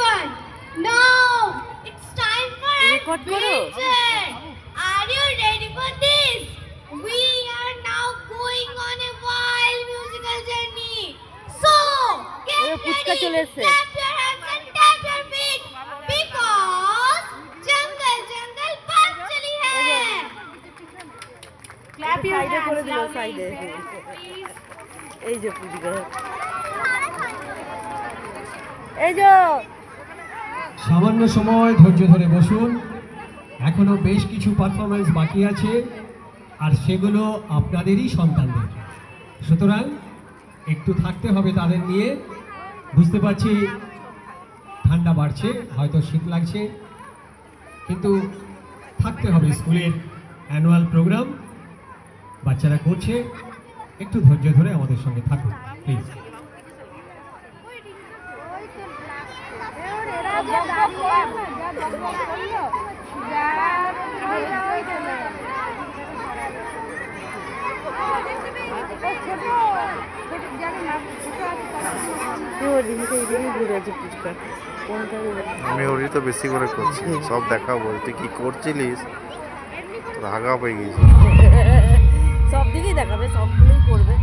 everyone. Now it's time for Record karo. adventure. Are you ready for this? We are now going on a wild musical journey. So get puchka ready, chole esche. clap your hands and tap your feet because jungle jungle path chali hai. Clap your hands করে দিল সাইডে এই যে পুচকা এই যে সামান্য সময় ধৈর্য ধরে বসুন এখনো বেশ কিছু পারফরম্যান্স বাকি আছে আর সেগুলো আপনাদেরই সন্তানদের সুতরাং একটু থাকতে হবে তাদের নিয়ে বুঝতে পারছি ঠান্ডা বাড়ছে হয়তো শীত লাগছে কিন্তু থাকতে হবে স্কুলের অ্যানুয়াল প্রোগ্রাম বাচ্চারা করছে একটু ধৈর্য ধরে আমাদের সঙ্গে থাকুন প্লিজ আমি ওরই তো বেশি করে করছি সব দেখাবো তুই কি করছিলিস রাগা পেয়ে গেছি সব দিকেই দেখাবে সবগুলোই করবে